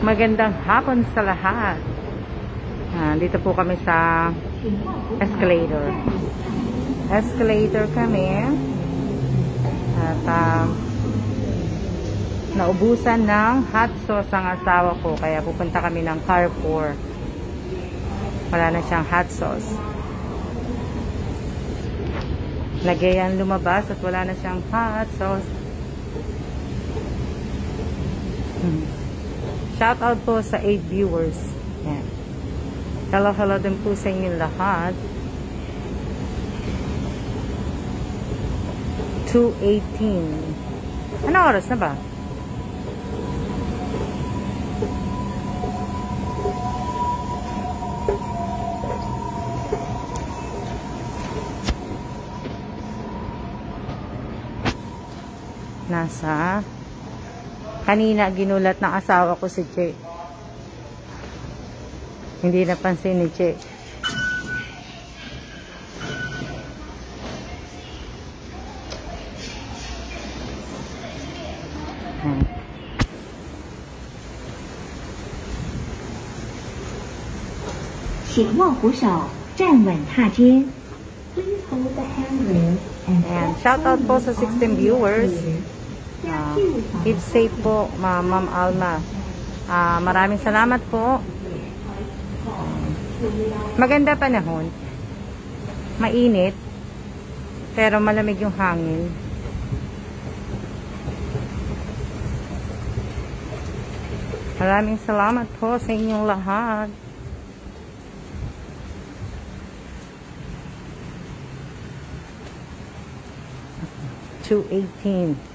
Magandang hapon sa lahat. Dito po kami sa escalator. Escalator kami. At naubusan ng hot sauce ang asawa ko. Kaya pupunta kami ng Carrefour. Wala na siyang hot sauce. Lagayan lumabas at wala na siyang hot sauce. Shout out po sa 8 viewers. Yan. Hello, hello din po sa inyo lahat. 2:18. Ano oras na ba? Nasa kanina ginulat ng asawa ko si Che. Hindi napansin ni Che.请握扶手，站稳踏阶。Please hold the handrail and shout out po sa 16 viewers. Keep safe po, Ma'am Alma. Maraming salamat po. Maganda panahon. Mainit. Pero malamig yung hangin. Maraming salamat po sa inyong lahat. $2.18.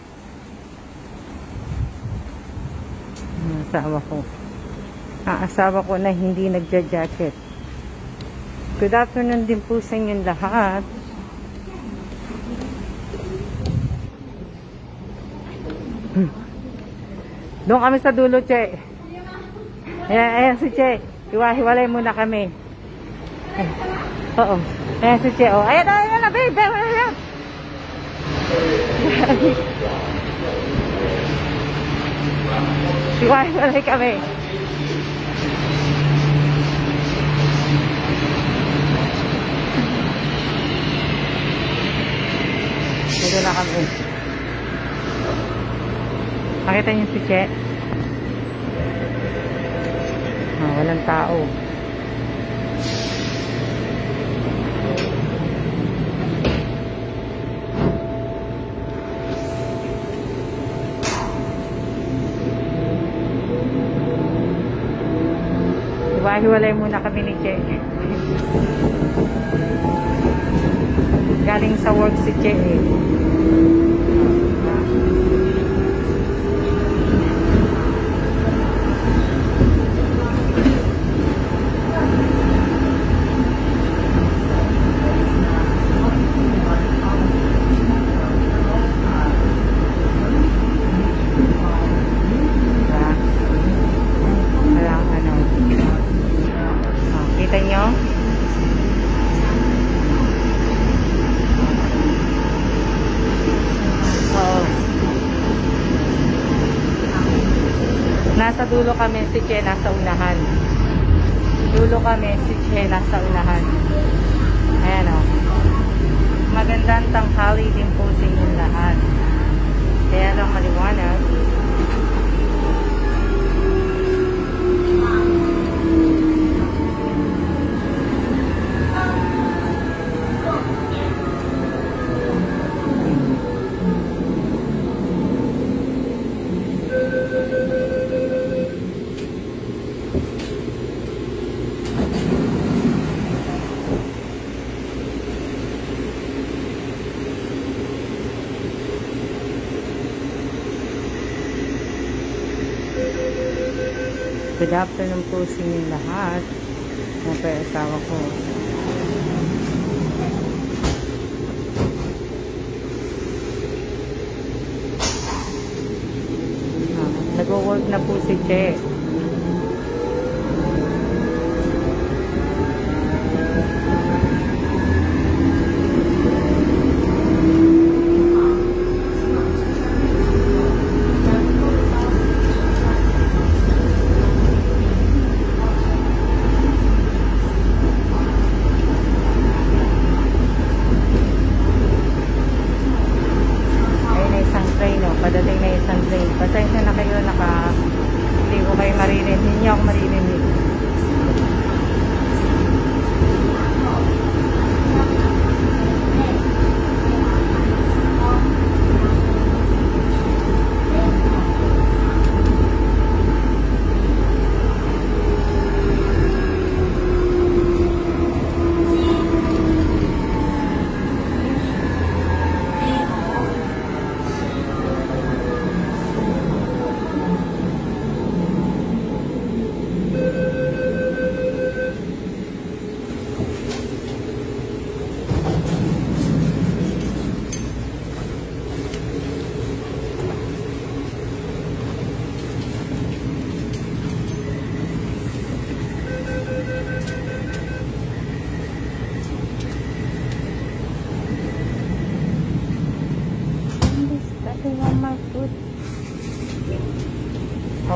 Asawa ko. Asawa ko na hindi nagja-jacket. Good afternoon din po sa inyong lahat. Doon kami sa dulo, Che. Ayan si Che. Hiwa-hiwalay muna kami. Oo. Ayan si Che. Oh. Ayan na, babe. Ayan. Hiwa-hiwalay kami. Dito na kami. Makita niyo si Che? Walang tao. Hiwa-hiwalay muna kami ni Che. Galing sa work si Che eh. Kita nyo? Oo. Nasa dulo kami, si Che nasa unahan. Dulo kami, si Che nasa unahan. Ayan o. Magandang tanghali din po sa inyong lahat. Kaya lang maliwanag. Good afternoon po sa inyong lahat. Mga asawa ko. Nag-work na po si Che.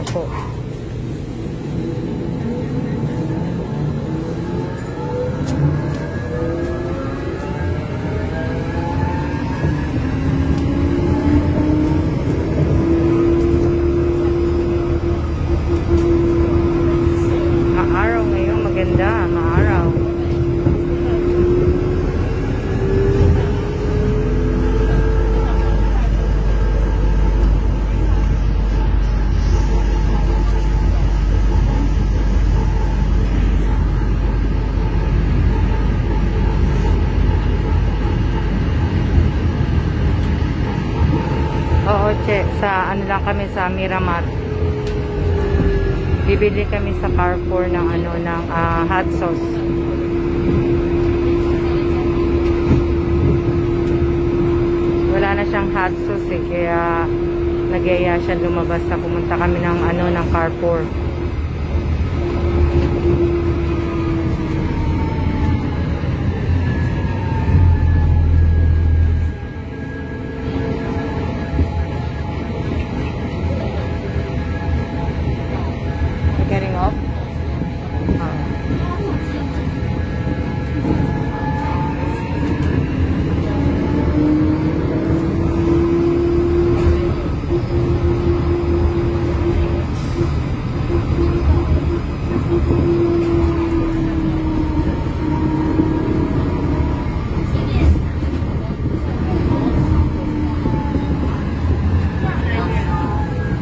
po. Maaraw ngayon, maganda, maaraw. Oo, che, sa ano lang kami sa Miramar. Bibili kami sa Carrefour ng ano ng hot sauce. Wala na siyang hot sauce eh, kaya nagyaya siya lumabas na pumunta kami ng ano ng Carrefour. Getting off?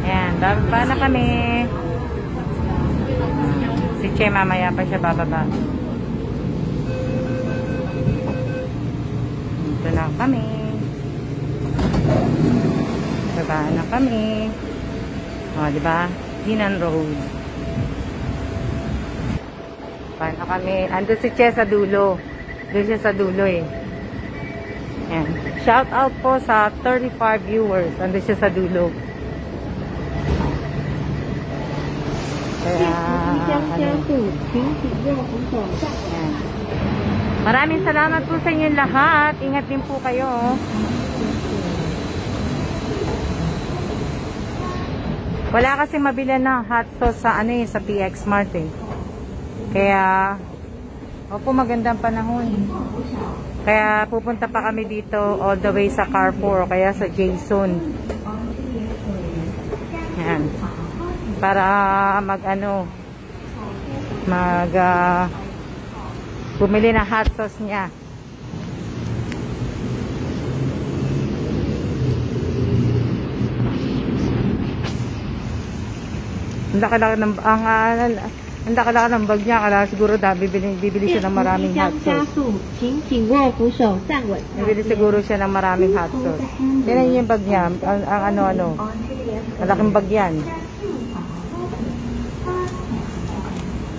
Ayan, bababa na kami. Si Che mamaya pa siya bababa. Dito na kami. Baba na kami. O, diba? Dinan Road. Paano kami? Ando si Che sa dulo. Doon siya sa dulo eh. Ayan. Shout out po sa 35 viewers. Ando siya sa dulo. Kaya, Ayan. Maraming salamat po sa inyong lahat. Ingat din po kayo. Wala kasi mabili na hot sauce sa ano eh, sa PX Mart eh. Kaya opo, magandang panahon. Kaya pupunta pa kami dito all the way sa Carrefour, kaya sa Jason. Ayan. Para mag ano, bumili ng hot sauce niya. Ang laki-laki ng ng bag niya, kaya siguro bibili siya ng maraming hot sauce. Bibili siguro siya ng maraming hot sauce. Yan yung bag niya, ang ano-ano. Malaking bag yan.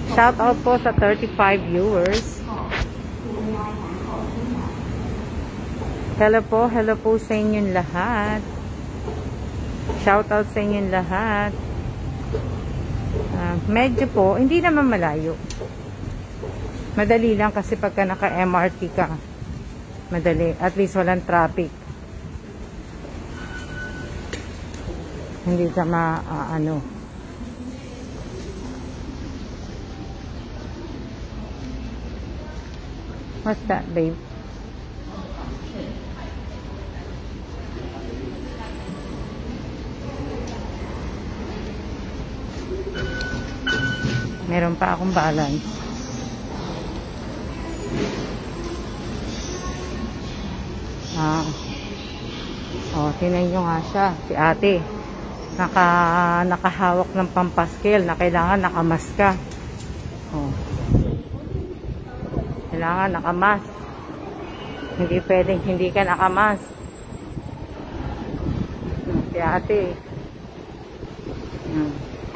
Shout out po sa 35 viewers. Hello po sa inyong lahat. Shout out sa inyong lahat. Medyo po, hindi naman malayo. Madali lang kasi pagka naka-MRT ka. Madali. At least walang traffic. Hindi ka ano. What's that, babe? Meron pa akong balance. Tingnan nyo nga siya, si ate. Nakahawak ng pampaskil na kailangan nakamaska. Kailangan nakamas. Hindi pwedeng hindi ka nakamas. Si ate.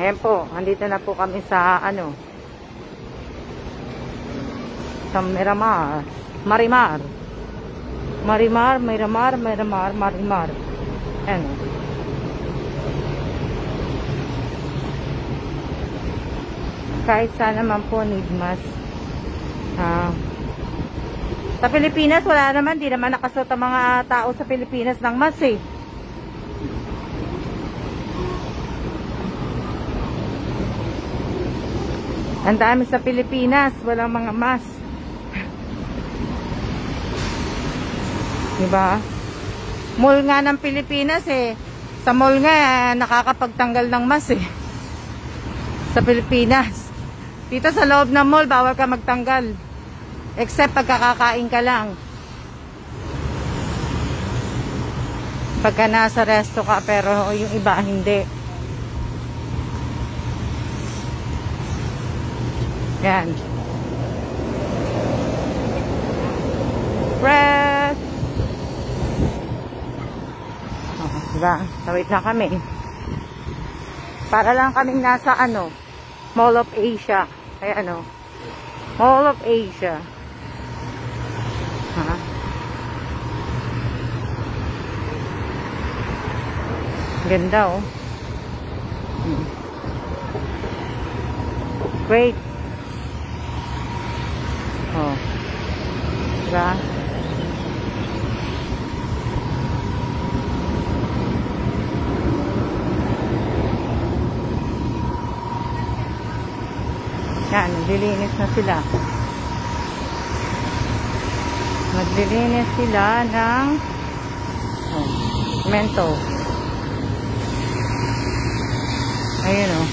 Ayan po, andito na po kami sa ano, sa Miramar. Marimar. Ayan. Kahit saan naman po need mask. Sa Pilipinas, wala naman, di naman nakasuot ang mga tao sa Pilipinas ng mask eh. Ang dami sa Pilipinas, walang mga mask. Diba? Mall nga ng Pilipinas eh. Sa mall nga, nakakapagtanggal ng mask eh. Sa Pilipinas. Dito sa loob ng mall, bawal ka magtanggal. Except pagkakakain ka lang. Pagka nasa resto ka, pero yung iba hindi. Yan. Press. Oh, diba? Tawid na kami. Para lang kaming nasa Mall of Asia. Kaya Mall of Asia. Ha? Ganda oh. Great. Oh. Diba? Yan, naglilinis na sila. Naglilinis sila ng mento. Ayun o.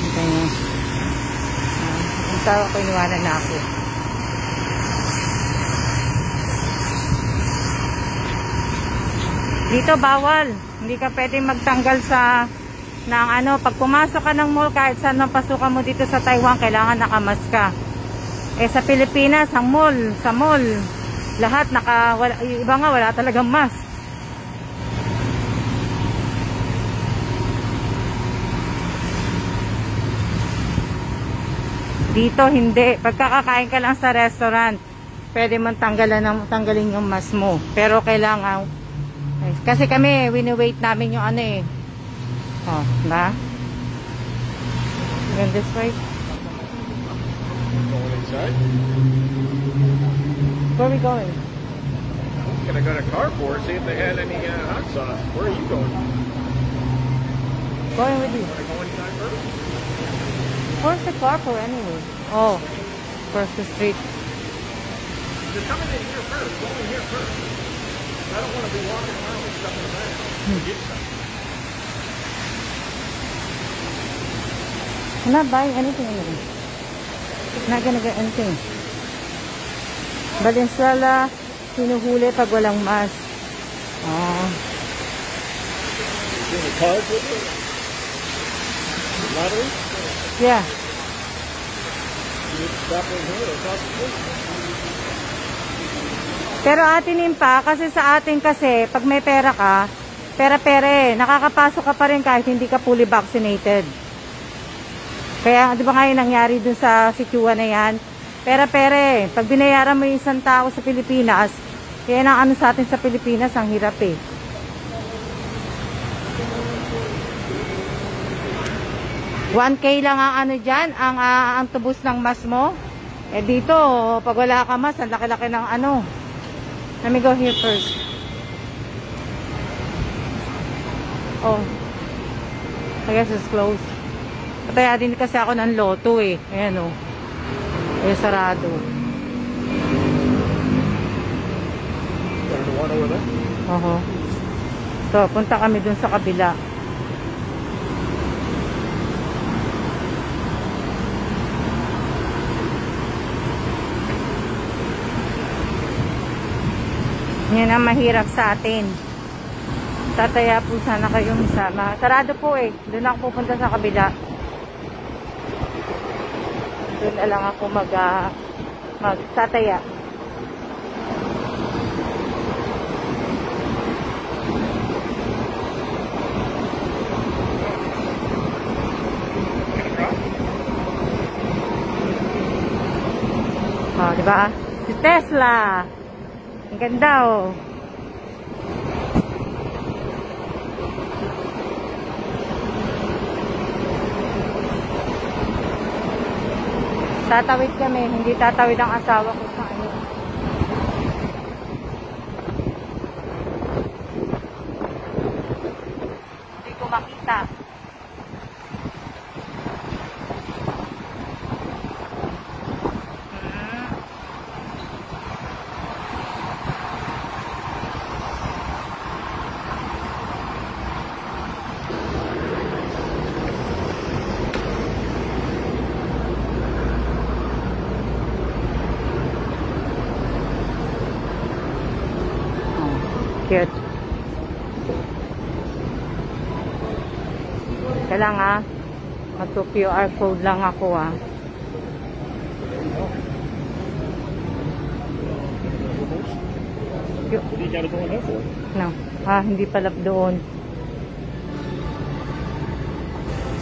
Okay nyo. Ang tawa ko, iniwanan na ako. Dito bawal. Hindi ka pwede magtanggal pag pumasok ka ng mall, kahit saan ang pasukan mo dito sa Taiwan, kailangan nakamask ka. Eh sa Pilipinas, sa mall, lahat iba nga wala talagang mask. Dito hindi. Pagkakakain ka lang sa restaurant, pwede mong tanggalin yung mask mo. Pero kailangan, kasi kami, wini-wait namin yung Oh, ba? Going this way? Going inside? Where are we going? I'm gonna go to Carrefour, see if they had any hot sauce. Where are you going? Going with you. Wanna go inside first? Where's the Carrefour anyway? Oh, across the street. You're coming in here first. Go in here first. I don't want to be walking around with stuff in the bag. Get stuff. I'm not buying anything anyway. Not gonna get anything. Valenzuela, hinuhuli pag walang mask. Oh. You the cards with it? Lottery? Yeah. You need to stop in here across the street. Pero atinin pa, kasi sa atin kasi, pag may pera ka, pera-pera nakakapasok ka pa rin kahit hindi ka fully vaccinated. Kaya, di ba nga yung nangyari dun sa Sichuan na yan? Pera-pera pag binayaran mo yung isang tao sa Pilipinas, kaya ang sa atin sa Pilipinas, ang hirap eh. $1K lang ang dyan, ang tubos ng mas mo. Eh dito, pag wala ka mas, ang laki-laki ng Let me go here first. Oh. I guess it's closed. Pataya din kasi ako ng loto eh. Ayan o. Eh, sarado. There's one over there. So, punta kami dun sa kabila. Yan ang mahirap sa atin. Tataya po sana kayong isama. Sarado po eh. Doon ako pupunta sa kabila. Doon na lang ako magtataya. Oh, diba? Si Tesla. Ang ganda oh. Tatawid kami, hindi tatawid ang asawa ko sa Hindi ko makita. Cute. Kailang ha. Mag-QR code lang ako ha. What do you gotta go in there for? No. Hindi pala doon. It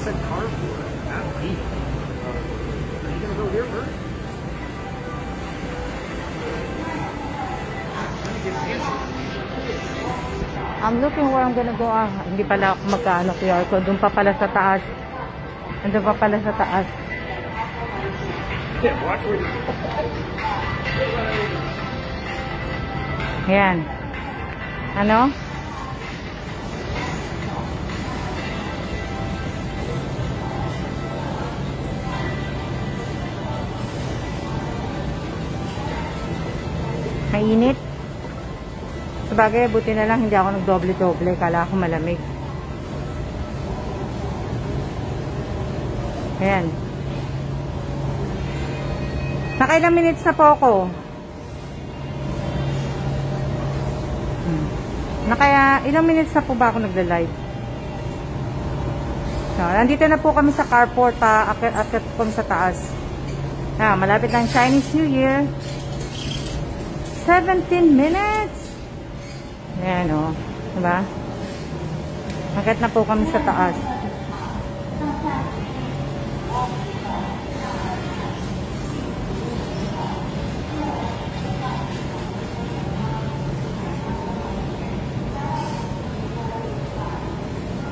said carport, not deep. Are you gonna go here first? I'm looking where I'm gonna go. Hindi pala ako magkaano QR code. Doon pa pala sa taas. Doon pa pala sa taas. Yeah, watch where you go. Ayan. Ano? Mainit. Sabagay, buti na lang hindi ako nagdoble-doble. Kala ko malamig. Ayan. Nakailang minutes na po ako. Ilang minutes na po ba ako nagla-live? So, nandito na po kami sa carport. Akit kami sa taas. Malapit ng Chinese New Year. 17 minutes. Ayan o. Diba? Akit na po kami sa taas.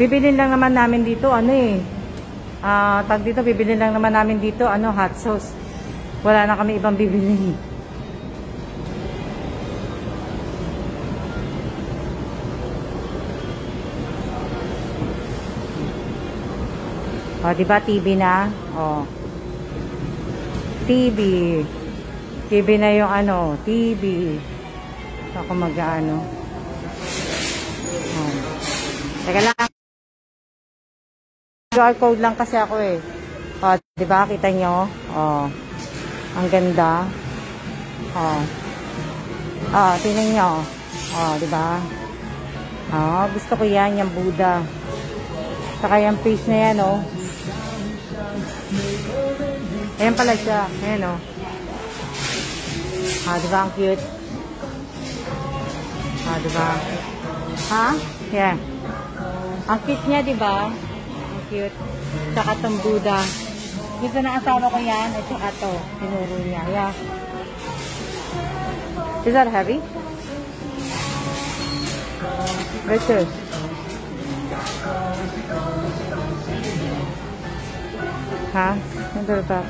Bibilin lang naman namin dito, bibilin lang naman namin dito, hot sauce. Wala na kami ibang bibilin. Diba TV na? TV na yung TV. Ako mag-ano. Teka lang. QR code lang kasi ako eh. Diba? Kita nyo? Ang ganda. Tingnan nyo. Diba? Gusto ko yan, yung Buddha. Saka yung face na yan, Ayan pala siya. Ayan, diba? Ang cute. Diba? Yeah. Ang cute niya, diba? Cute. Saka itong Buddha. Gusto na asawa ko yan. At saka ito. Tinuro niya. Yeah. Is that heavy? Better. Ito ba?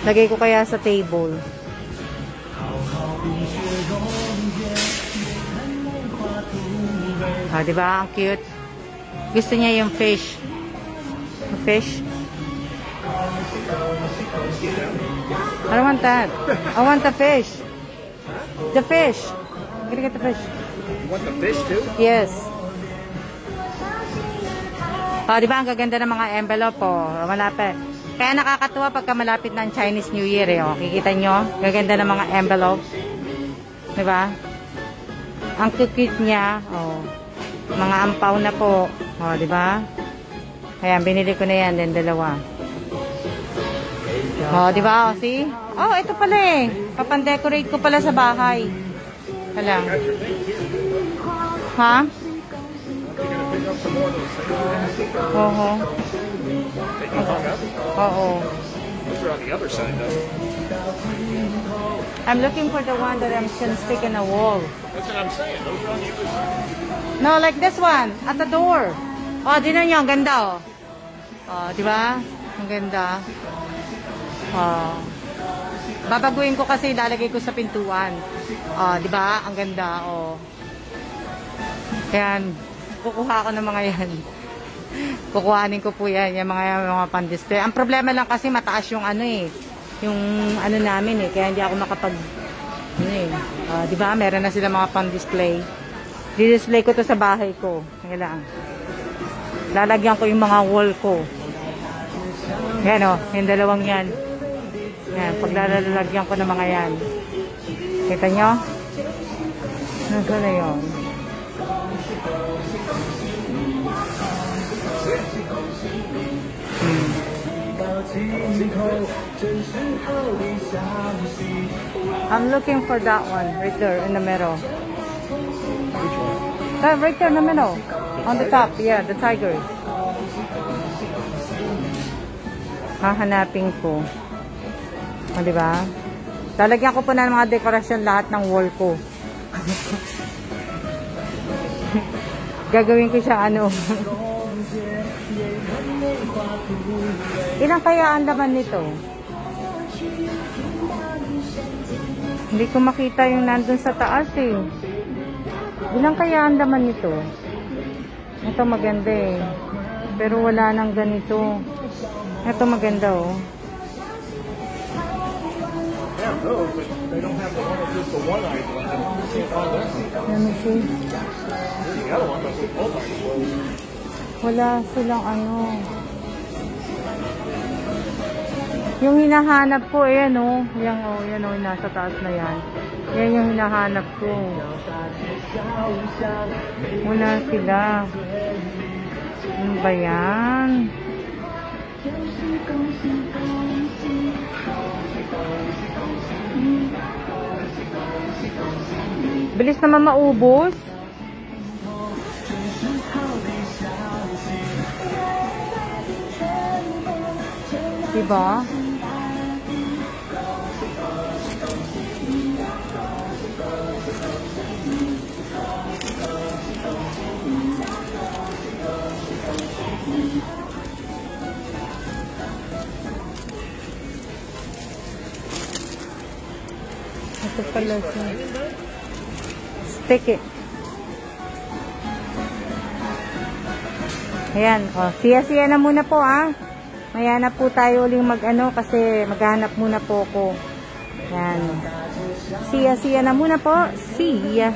Lagay ko kaya sa table. Diba? Ang cute. Gusto niya yung fish. The fish. I don't want that. I want the fish. The fish. I'm gonna get the fish. You want the fish too? Yes. Diba? Ang gaganda ng mga envelope, malapit. Kaya nakakatuwa pagka malapit ng Chinese New Year, Kikita nyo? Gaganda ng mga envelope. Diba? Ang cute niya, mga ampaw na po. Diba? Ayan, binili ko na yan, then dalawa. Diba? See? Ito pala eh. Papandecorate ko pala sa bahay. Hala. I'm looking for the one that I'm gonna stick in a wall. That's what I'm saying. Those are on the other side. No, like this one, at the door. Dinan nyo, ang ganda, diba? Ang ganda. Babaguhin ko kasi, lalagay ko sa pintuan. Diba? Ang ganda, Ayan, kukuha ko ng mga yan. Kukuhanin ko po yan, yung mga pan-display. Ang problema lang kasi mataas yung yung namin kaya hindi ako makapag diba? Meron na sila mga pan-display. Di-display ko to sa bahay ko. Kailangan. Lalagyan ko yung mga wall ko. Yan yung dalawang yan. Yan, paglalagyan ko ng mga yan. Kita nyo? Nasaan na yun? I'm looking for that one right there in the middle. That right there in the middle. On the top, yeah, the tiger. Hahanapin ko. O, diba? Lalagyan ko po ng mga dekorasyon lahat ng wall ko. Gagawin ko siya ano. Ilang kaya ang laman nito? Hindi ko makita yung nandun sa taas eh. Ilang kaya ang laman nito? Ito maganda eh. Pero wala nang ganito. Ito maganda oh. Yeah, those, but they don't have the one with just the one-eyed one. You can't find that one. Let me see. There's the other one, but with both eyes. Wala silang ano. Yung hinahanap ko, ayan o. Yan o, yan o, nasa taas na yan. Yan yung hinahanap ko. Wala sila. Ano ba yan? Bilis naman maubos. Diba? Ito pala siya. Stick it. Ayan. O, siya-siya na muna po ah. Maya na po tayo uling mag-ano kasi maghanap muna po ako. Ayan. Siya-siya na muna po. Siya.